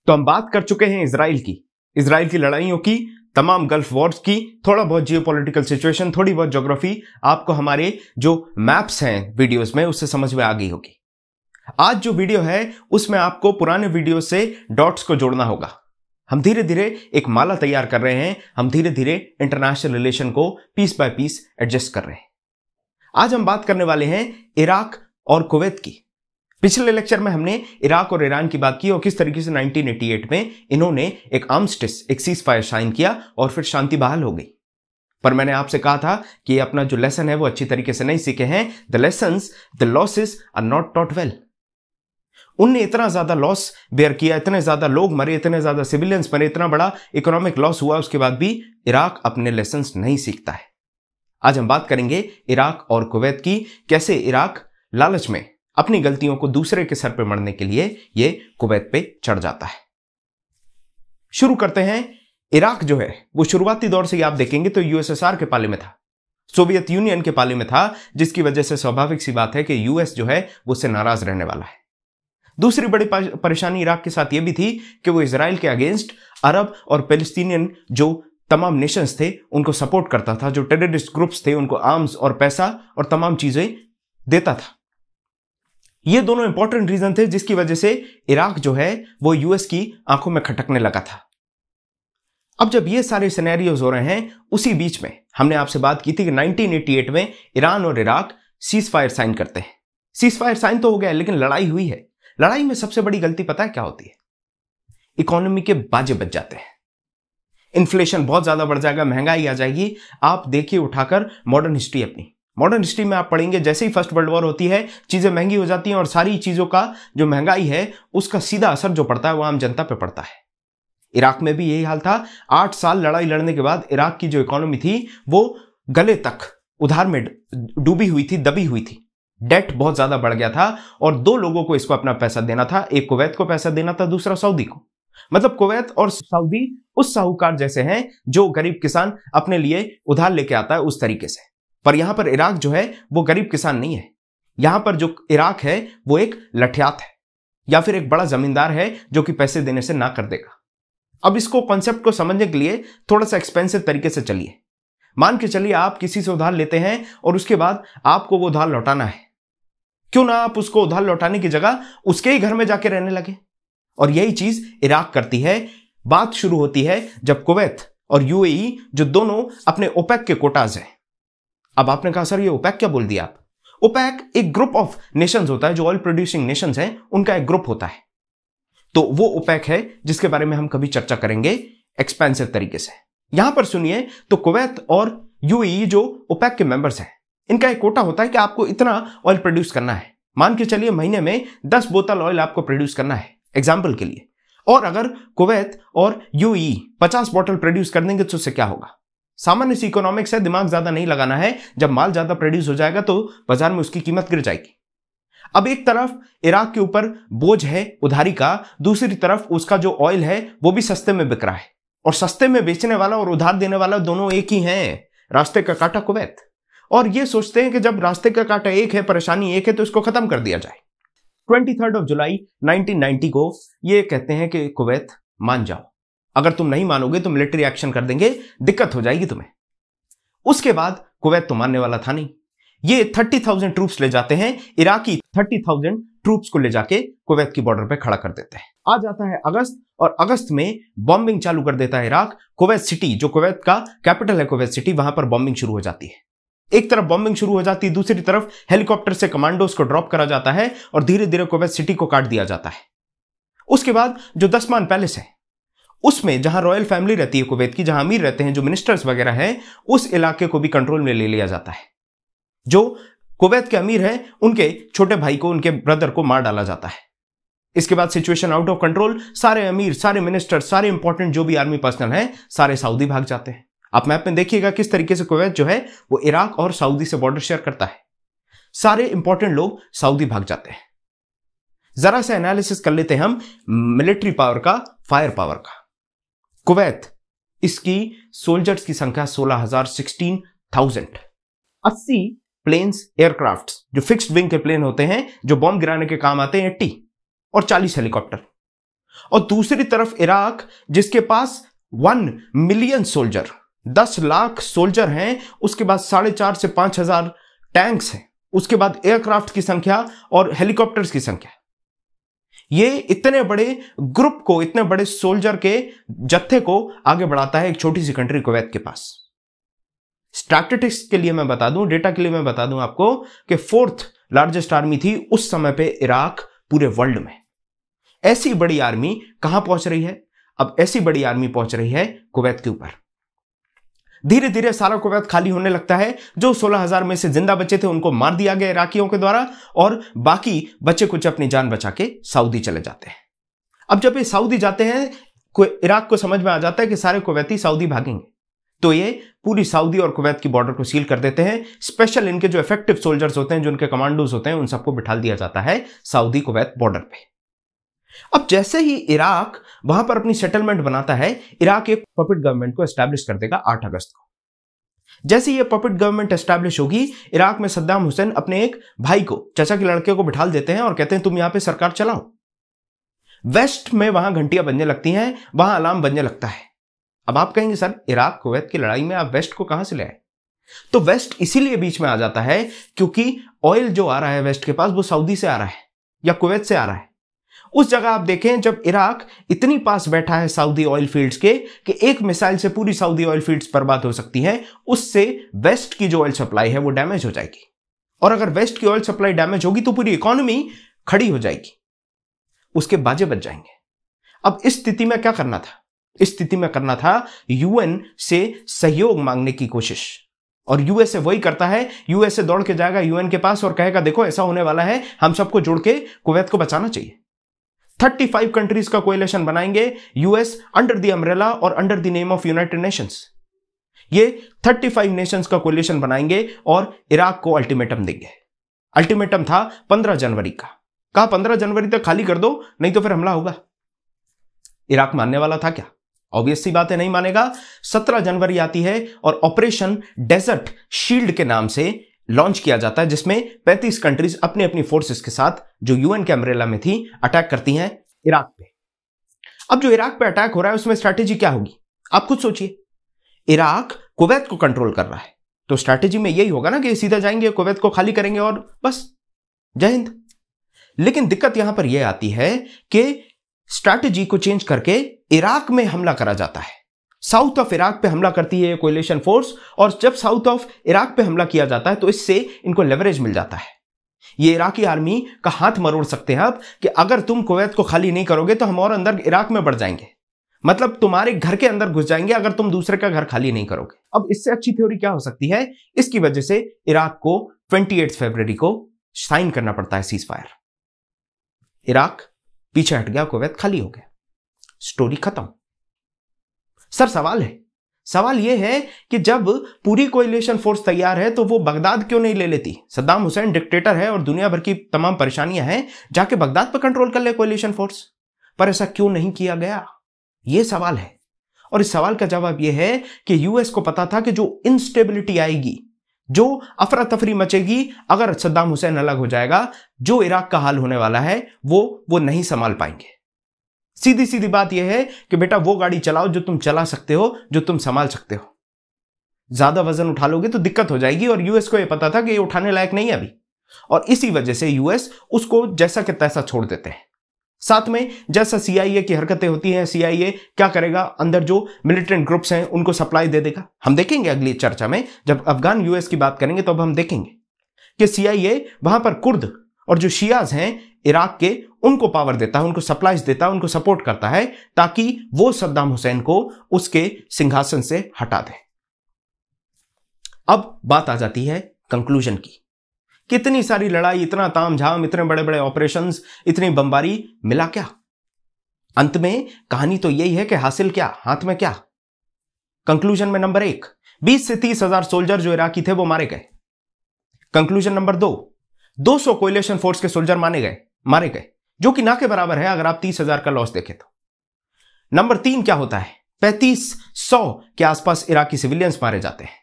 तो हम बात कर चुके हैं इसराइल की लड़ाइयों की, तमाम गल्फ वॉर्स की, थोड़ा बहुत जियोपॉलिटिकल सिचुएशन, थोड़ी बहुत ज्योग्राफी आपको हमारे जो मैप्स हैं वीडियोस में उससे समझ में आ गई होगी। आज जो वीडियो है उसमें आपको पुराने वीडियो से डॉट्स को जोड़ना होगा। हम धीरे धीरे एक माला तैयार कर रहे हैं, हम धीरे धीरे इंटरनेशनल रिलेशन को पीस बाय पीस एडजस्ट कर रहे हैं। आज हम बात करने वाले हैं इराक और कुवैत की। पिछले लेक्चर में हमने इराक और ईरान की बात की और किस तरीके से 1988 में इन्होंने एक आर्मिस्टिस, एक सीज फायर साइन किया और फिर शांति बहाल हो गई। पर मैंने आपसे कहा था कि अपना जो लेसन है वो अच्छी तरीके से नहीं सीखे हैं। The lessons, the losses are not taught well. उनने इतना ज्यादा लॉस बेयर किया, इतने ज्यादा लोग मरे, इतने ज्यादा सिविलियंस मरे, इतना बड़ा इकोनॉमिक लॉस हुआ, उसके बाद भी इराक अपने लेसन्स नहीं सीखता है। आज हम बात करेंगे इराक और कुवैत की, कैसे इराक लालच में अपनी गलतियों को दूसरे के सर पे मढ़ने के लिए ये कुवैत पे चढ़ जाता है। शुरू करते हैं। इराक जो है वो शुरुआती दौर से आप देखेंगे तो यूएसएसआर के पाले में था, सोवियत यूनियन के पाले में था, जिसकी वजह से स्वाभाविक सी बात है कि यूएस जो है वो उससे नाराज रहने वाला है। दूसरी बड़ी परेशानी इराक के साथ यह भी थी कि वो इजराइल के अगेंस्ट अरब और पैलेस्टीनियन जो तमाम नेशंस थे उनको सपोर्ट करता था, जो टेररिस्ट ग्रुप्स थे उनको आर्म्स और पैसा और तमाम चीजें देता था। ये दोनों इंपॉर्टेंट रीजन थे जिसकी वजह से इराक जो है वो यूएस की आंखों में खटकने लगा था। अब जब ये सारे सिनेरियोज हो रहे हैं, उसी बीच में हमने आपसे बात की थी कि 1988 में ईरान और इराक सीज फायर साइन करते हैं। सीज फायर साइन तो हो गया लेकिन लड़ाई हुई है। लड़ाई में सबसे बड़ी गलती पता है क्या होती है? इकोनॉमी के बाजे बच जाते हैं। इन्फ्लेशन बहुत ज्यादा बढ़ जाएगा, महंगाई आ जाएगी। आप देखिए उठाकर मॉडर्न हिस्ट्री अपनी, मॉडर्न हिस्ट्री में आप पढ़ेंगे जैसे ही फर्स्ट वर्ल्ड वॉर होती है चीजें महंगी हो जाती हैं और सारी चीजों का जो महंगाई है उसका सीधा असर जो पड़ता है वो आम जनता पे पड़ता है। इराक में भी यही हाल था। 8 साल लड़ाई लड़ने के बाद इराक की जो इकोनॉमी थी वो गले तक उधार में डूबी हुई थी, दबी हुई थी। डेट बहुत ज्यादा बढ़ गया था और 2 लोगों को इसको अपना पैसा देना था। एक कुवैत को पैसा देना था, दूसरा सऊदी को। मतलब कुवैत और सऊदी उस साहूकार जैसे हैं जो गरीब किसान अपने लिए उधार लेके आता है उस तरीके से। पर यहां पर इराक जो है वो गरीब किसान नहीं है। यहां पर जो इराक है वो एक लठियात है या फिर एक बड़ा जमींदार है जो कि पैसे देने से ना कर देगा। अब इसको कॉन्सेप्ट को समझने के लिए थोड़ा सा एक्सपेंसिव तरीके से चलिए। मान के चलिए आप किसी से उधार लेते हैं और उसके बाद आपको वो उधार लौटाना है। क्यों ना आप उसको उधार लौटाने की जगह उसके ही घर में जाके रहने लगे। और यही चीज इराक करती है। बात शुरू होती है जब कुवैत और यूएई जो दोनों अपने ओपेक के कोटाज हैं। अब आपने कहा सर ये ओपेक क्या बोल दिया आप? ओपेक एक ग्रुप ऑफ नेशंस होता है, जो ऑयल प्रोड्यूसिंग नेशंस हैं उनका एक ग्रुप होता है। तो वो ओपेक है जिसके बारे में हम कभी चर्चा करेंगे एक्सपेंसिव तरीके से। यहां पर सुनिए, तो कुवैत और यूएई जो ओपेक के मेंबर्स हैं इनका एक कोटा होता है कि आपको इतना ऑयल प्रोड्यूस करना है। मान के चलिए महीने में 10 बोतल ऑयल आपको प्रोड्यूस करना है एग्जाम्पल के लिए। और अगर कुवैत और यूएई 50 बोतल प्रोड्यूस कर देंगे तो उससे क्या होगा? सामान्य सी इकोनॉमिक्स है, दिमाग ज्यादा नहीं लगाना है। जब माल ज्यादा प्रोड्यूस हो जाएगा तो बाजार में उसकी कीमत गिर जाएगी। अब एक तरफ इराक के ऊपर बोझ है उधारी का, दूसरी तरफ उसका जो ऑयल है वो भी सस्ते में बिक रहा है। और सस्ते में बेचने वाला और उधार देने वाला दोनों एक ही हैं, रास्ते का कांटा कुवैत। और ये सोचते हैं कि जब रास्ते का कांटा एक है, परेशानी एक है, तो इसको खत्म कर दिया जाए। 23 जुलाई 1990 को ये कहते हैं कि कुवैत मान जाओ, अगर तुम नहीं मानोगे तो मिलिट्री एक्शन कर देंगे, दिक्कत हो जाएगी तुम्हें। उसके बाद कुवैत तो मानने वाला था नहीं। ये 30,000 ट्रूप्स ले जाते हैं, इराकी 30,000 ट्रूप्स को ले जाके कुवैत की बॉर्डर पे खड़ा कर देते हैं। आ जाता है अगस्त और अगस्त में बॉम्बिंग चालू कर देता है इराक। कुवैत सिटी जो कुवैत का कैपिटल है, कुवैत सिटी, वहां पर बॉम्बिंग शुरू हो जाती है। एक तरफ बॉम्बिंग शुरू हो जाती है, दूसरी तरफ हेलीकॉप्टर से कमांडोज को ड्रॉप करा जाता है और धीरे धीरे कुवैत सिटी को काट दिया जाता है। उसके बाद जो दसमान पैलेस है उसमें जहां रॉयल फैमिली रहती है कुवैत की, जहां अमीर रहते हैं, जो मिनिस्टर्स वगैरह हैं, उस इलाके को भी कंट्रोल में ले लिया जाता है। जो कुवैत के अमीर हैं उनके छोटे भाई को, उनके ब्रदर को मार डाला जाता है। इसके बाद सिचुएशन आउट ऑफ कंट्रोल, सारे अमीर, सारे मिनिस्टर, सारे इंपॉर्टेंट जो भी आर्मी पर्सनल हैं सारे सऊदी भाग जाते हैं। आप मैप में देखिएगा किस तरीके से कुवैत जो है वो इराक और सऊदी से बॉर्डर शेयर करता है। सारे इंपॉर्टेंट लोग सऊदी भाग जाते हैं। जरा सा एनालिसिस कर लेते हैं हम मिलिट्री पावर का, फायर पावर का। कुवैत, इसकी सोल्जर्स की संख्या 16,000, 16,000। 80 प्लेन्स, एयरक्राफ्ट जो फिक्स्ड विंग के प्लेन होते हैं जो बॉम्ब गिराने के काम आते हैं 80, और 40 हेलीकॉप्टर। और दूसरी तरफ इराक जिसके पास 1 मिलियन सोल्जर, 10 लाख सोल्जर हैं, उसके बाद 4,500 से 5,000 टैंक्स हैं, उसके बाद एयरक्राफ्ट की संख्या और हेलीकॉप्टर्स की संख्या। ये इतने बड़े ग्रुप को, इतने बड़े सोल्जर के जत्थे को आगे बढ़ाता है एक छोटी सी कंट्री कुवैत के पास। स्टैटिस्टिक्स के लिए मैं बता दूं, डेटा के लिए मैं बता दूं आपको कि 4th लार्जेस्ट आर्मी थी उस समय पे इराक पूरे वर्ल्ड में। ऐसी बड़ी आर्मी कहां पहुंच रही है? अब ऐसी बड़ी आर्मी पहुंच रही है कुवैत के ऊपर। धीरे धीरे सारा कुवैत खाली होने लगता है। जो 16,000 में से जिंदा बचे थे उनको मार दिया गया इराकियों के द्वारा, और बाकी बच्चे कुछ अपनी जान बचा के सऊदी चले जाते हैं। अब जब ये सऊदी जाते हैं, इराक को समझ में आ जाता है कि सारे कुवैती सऊदी भागेंगे, तो ये पूरी सऊदी और कुवैत की बॉर्डर को सील कर देते हैं। स्पेशल इनके जो इफेक्टिव सोल्जर्स होते हैं, जो इनके कमांडोज होते हैं, उन सबको बिठा दिया जाता है सऊदी कुवैत बॉर्डर पे। अब जैसे ही इराक वहां पर अपनी सेटलमेंट बनाता है, इराक एक पपेट गवर्नमेंट को एस्टैब्लिश कर देगा 8 अगस्त को। जैसे ये पपेट गवर्नमेंट एस्टैब्लिश होगी, इराक में सद्दाम हुसैन अपने एक भाई को, चाचा के लड़के को बिठा देते हैं और कहते हैं तुम यहां पे सरकार चलाओ। वेस्ट में वहां घंटियां बजने लगती हैं, वहां अलार्म बजने लगता है। अब आप कहेंगे सर, इराक कुवैत की लड़ाई में आप वेस्ट को कहां से ले आए? तो वेस्ट इसीलिए बीच में आ जाता है क्योंकि ऑयल जो आ रहा है वेस्ट के पास, वो सऊदी से आ रहा है या कुवैत से आ रहा है। उस जगह आप देखें, जब इराक इतनी पास बैठा है सऊदी ऑयल फील्ड्स के कि एक मिसाइल से पूरी सऊदी ऑयल फील्ड्स बर्बाद हो सकती हैं, उससे वेस्ट की जो ऑयल सप्लाई है वो डैमेज हो जाएगी। और अगर वेस्ट की ऑयल सप्लाई डैमेज होगी तो पूरी इकोनॉमी खड़ी हो जाएगी, उसके बाजे बच जाएंगे। अब इस स्थिति में क्या करना था? इस स्थिति में करना था यूएन से सहयोग मांगने की कोशिश। और यूएसए वही करता है, यूएसए दौड़ के जाएगा यूएन के पास और कहेगा देखो ऐसा होने वाला है, हम सबको जोड़ के कुवैत को बचाना चाहिए। 35 कंट्रीज का कोएलिशन बनाएंगे यूएस अंडर द अम्ब्रेला और under the name of United Nations. ये 35 नेशंस का कोएलिशन बनाएंगे और इराक को अल्टीमेटम देंगे। अल्टीमेटम था 15 जनवरी का। कहा 15 जनवरी तक खाली कर दो, नहीं तो फिर हमला होगा। इराक मानने वाला था क्या? ऑब्वियस सी बात है, नहीं मानेगा। 17 जनवरी आती है और ऑपरेशन डेजर्ट शील्ड के नाम से लॉन्च किया जाता है, जिसमें 35 कंट्रीज अपनी अपनी फोर्सेस के साथ जो यूएन के अम्ब्रेला में थी अटैक करती हैं इराक पे। अब जो इराक पे अटैक हो रहा है उसमें स्ट्रैटेजी क्या होगी? आप खुद सोचिए। इराक कुवैत को कंट्रोल कर रहा है, तो स्ट्रैटेजी में यही होगा ना कि सीधा जाएंगे, कुवैत को खाली करेंगे और बस जय हिंद। लेकिन दिक्कत यहां पर यह आती है कि स्ट्रैटेजी को चेंज करके इराक में हमला करा जाता है। साउथ ऑफ इराक पे हमला करती है कोएलिशन फोर्स, और जब साउथ ऑफ इराक पे हमला किया जाता है तो इससे इनको लेवरेज मिल जाता है। ये इराकी आर्मी का हाथ मरोड़ सकते हैं अब कि अगर तुम कुवैत को खाली नहीं करोगे तो हम और अंदर इराक में बढ़ जाएंगे, मतलब तुम्हारे घर के अंदर घुस जाएंगे अगर तुम दूसरे का घर खाली नहीं करोगे। अब इससे अच्छी थ्योरी क्या हो सकती है? इसकी वजह से इराक को 28 फरवरी को साइन करना पड़ता है सीज फायर। इराक पीछे हट गया, कुवैत खाली हो गया, स्टोरी खत्म। सर सवाल यह है कि जब पूरी कोएलिशन फोर्स तैयार है तो वो बगदाद क्यों नहीं ले लेती? सद्दाम हुसैन डिक्टेटर है और दुनिया भर की तमाम परेशानियां हैं, जाके बगदाद पर कंट्रोल कर ले कोएलिशन फोर्स। पर ऐसा क्यों नहीं किया गया? यह सवाल है। और इस सवाल का जवाब यह है कि यूएस को पता था कि जो इंस्टेबिलिटी आएगी, जो अफरा तफरी मचेगी अगर सद्दाम हुसैन अलग हो जाएगा, जो इराक का हाल होने वाला है वो नहीं संभाल पाएंगे। सीधी सीधी बात यह है कि बेटा वो गाड़ी चलाओ जो तुम चला सकते हो, जो तुम संभाल सकते हो। ज्यादा वजन उठा लोगे तो दिक्कत हो जाएगी, और यूएस को यह पता था कि ये उठाने लायक नहीं है अभी, और इसी वजह से यूएस उसको जैसा कि तैसा छोड़ देते हैं। साथ में जैसा सीआईए की हरकतें होती हैं, सीआईए क्या करेगा, अंदर जो मिलिटेंट ग्रुप्स हैं उनको सप्लाई दे देगा। हम देखेंगे अगली चर्चा में, जब अफगान यूएस की बात करेंगे तो अब हम देखेंगे कि सीआईए वहां पर कुर्द और जो शियाज हैं इराक के, उनको पावर देता है, उनको सप्लाईज देता है, उनको सपोर्ट करता है, ताकि वो सद्दाम हुसैन को उसके सिंहासन से हटा दे। अब बात आ जाती है कंक्लूजन की। कितनी सारी लड़ाई, इतना तामझाम, इतने बड़े बड़े ऑपरेशंस, इतनी बमबारी, मिला क्या? अंत में कहानी तो यही है कि हासिल क्या, हाथ में क्या? कंक्लूजन में नंबर 1, 20 से 30 हजार सोल्जर जो इराकी थे वो मारे गए। कंक्लूजन नंबर 2, 200 कोएलिशन फोर्स के सोल्जर मारे गए, जो कि ना के बराबर है अगर आप 30,000 का लॉस देखें तो। नंबर 3 क्या होता है? 3500 के आसपास इराकी सिविलियंस मारे जाते हैं।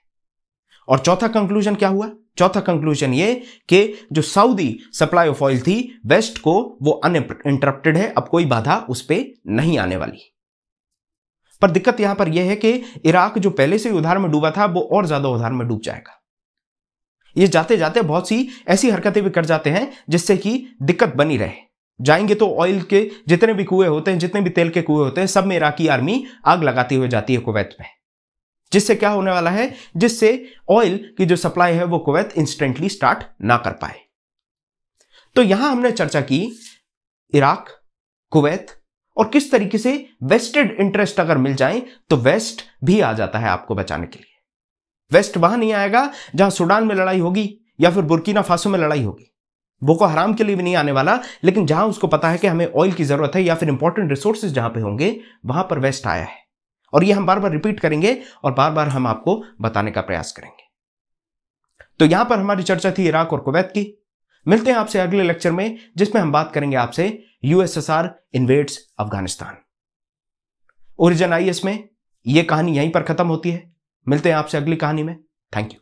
और चौथा कंक्लूजन क्या हुआ? चौथा कंक्लूजन ये कि जो सऊदी सप्लाई ऑफ ऑयल थी वेस्ट को, वो अनइंटरप्टेड है, अब कोई बाधा उस पर नहीं आने वाली। पर दिक्कत यहां पर यह है कि इराक जो पहले से ही उधार में डूबा था वो और ज्यादा उधार में डूब जाएगा। ये जाते जाते बहुत सी ऐसी हरकतें भी कर जाते हैं जिससे कि दिक्कत बनी रहे। जाएंगे तो ऑयल के जितने भी कुएं होते हैं, जितने भी तेल के कुएं होते हैं, सब में इराकी आर्मी आग लगाती हुई जाती है कुवैत में, जिससे क्या होने वाला है, जिससे ऑयल की जो सप्लाई है वो कुवैत इंस्टेंटली स्टार्ट ना कर पाए। तो यहां हमने चर्चा की इराक, कुवैत और किस तरीके से वेस्टेड इंटरेस्ट अगर मिल जाए तो वेस्ट भी आ जाता है आपको बचाने के लिए। वेस्ट वहां नहीं आएगा जहां सूडान में लड़ाई होगी या फिर बुर्किना फासो में लड़ाई होगी, बोको हराम के लिए भी नहीं आने वाला, लेकिन जहां उसको पता है कि हमें ऑयल की जरूरत है या फिर इंपॉर्टेंट रिसोर्सेज जहां पे होंगे वहां पर वेस्ट आया है। और ये हम बार बार रिपीट करेंगे और बार बार हम आपको बताने का प्रयास करेंगे। तो यहां पर हमारी चर्चा थी इराक और कुवैत की। मिलते हैं आपसे अगले लेक्चर में जिसमें हम बात करेंगे आपसे USSR invades Afghanistan. Origin IAS में यह कहानी यहीं पर खत्म होती है। मिलते हैं आपसे अगली कहानी में। Thank you.